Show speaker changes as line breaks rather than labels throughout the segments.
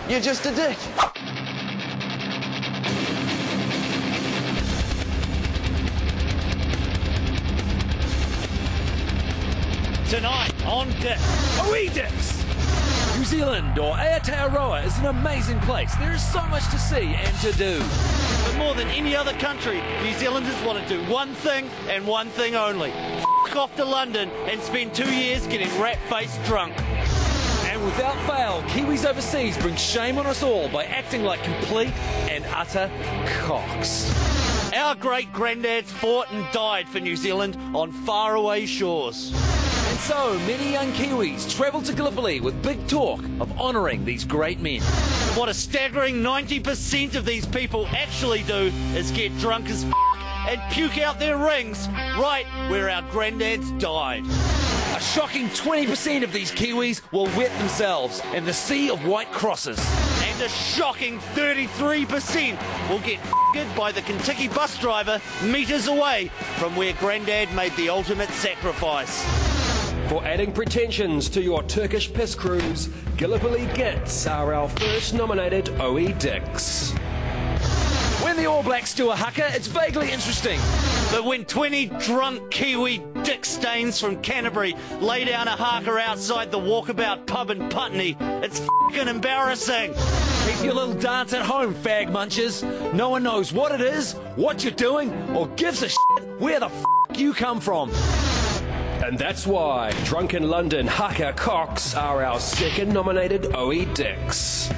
You're just a dick.
Tonight on Dicks.
OE Dicks! New Zealand, or Aotearoa, is an amazing place. There is so much to see and to do.
But more than any other country, New Zealanders want to do one thing and one thing only. F*** off to London and spend 2 years getting rat-faced drunk.
And without fail, Kiwis overseas bring shame on us all by acting like complete and utter cocks.
Our great-granddads fought and died for New Zealand on faraway shores.
And so, many young Kiwis travel to Gallipoli with big talk of honouring these great men.
What a staggering 90% of these people actually do is get drunk as f*** and puke out their rings right where our granddads died.
A shocking 20% of these Kiwis will wet themselves in the sea of white crosses.
And a shocking 33% will get f***ed by the Kentucky bus driver metres away from where Grandad made the ultimate sacrifice.
For adding pretensions to your Turkish piss cruise, Gallipoli Gits are our first nominated OE Dicks.
When the All Blacks do a haka, it's vaguely interesting.
But when 20 drunk Kiwi dick stains from Canterbury lay down a haka outside the Walkabout pub in Putney, it's f***ing embarrassing.
Keep your little dance at home, fag munchers. No one knows what it is, what you're doing, or gives a shit where the f*** you come from.
And that's why Drunken London Haka Cocks are our second nominated OE Dicks.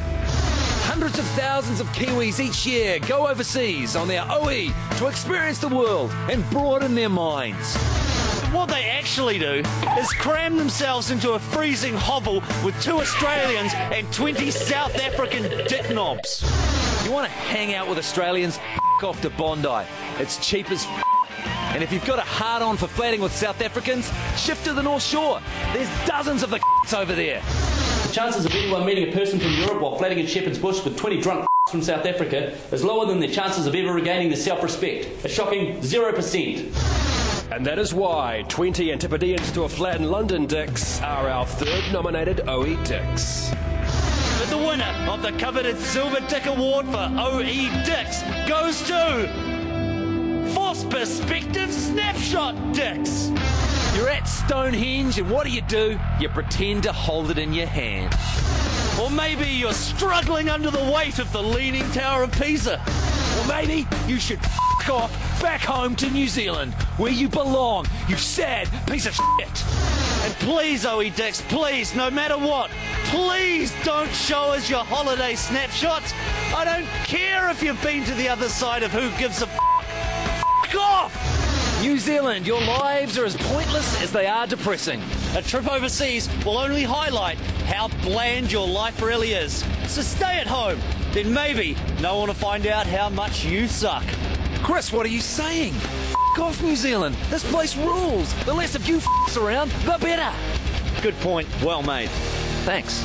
Hundreds of thousands of Kiwis each year go overseas on their OE to experience the world and broaden their minds.
What they actually do is cram themselves into a freezing hovel with 2 Australians and 20 South African dick knobs.
You want to hang out with Australians? F*** off to Bondi. It's cheap as f***. And if you've got a hard-on for flirting with South Africans, shift to the North Shore. There's dozens of the over there.
The chances of anyone meeting a person from Europe while flatting in Shepherd's Bush with 20 drunk from South Africa is lower than their chances of ever regaining their self-respect. A shocking 0%.
And that is why 20 Antipodeans to a flattened London Dicks are our third nominated OE Dicks.
But the winner of the coveted Silver Dick Award for OE Dicks goes to Forced Perspective Snapshot Dicks.
You're at Stonehenge, and what do? You pretend to hold it in your hand.
Or maybe you're struggling under the weight of the Leaning Tower of Pisa.
Or maybe you should f*** off back home to New Zealand, where you belong, you sad piece of shit.
And please, OE Dicks, please, no matter what, please don't show us your holiday snapshots. I don't care if you've been to the other side of who gives a f***. F*** off!
New Zealand, your lives are as pointless as they are depressing.
A trip overseas will only highlight how bland your life really is. So stay at home. Then maybe no one will find out how much you suck.
Chris, what are you saying? F*** off, New Zealand. This place rules. The less of you f***s around, the better.
Good point. Well made.
Thanks.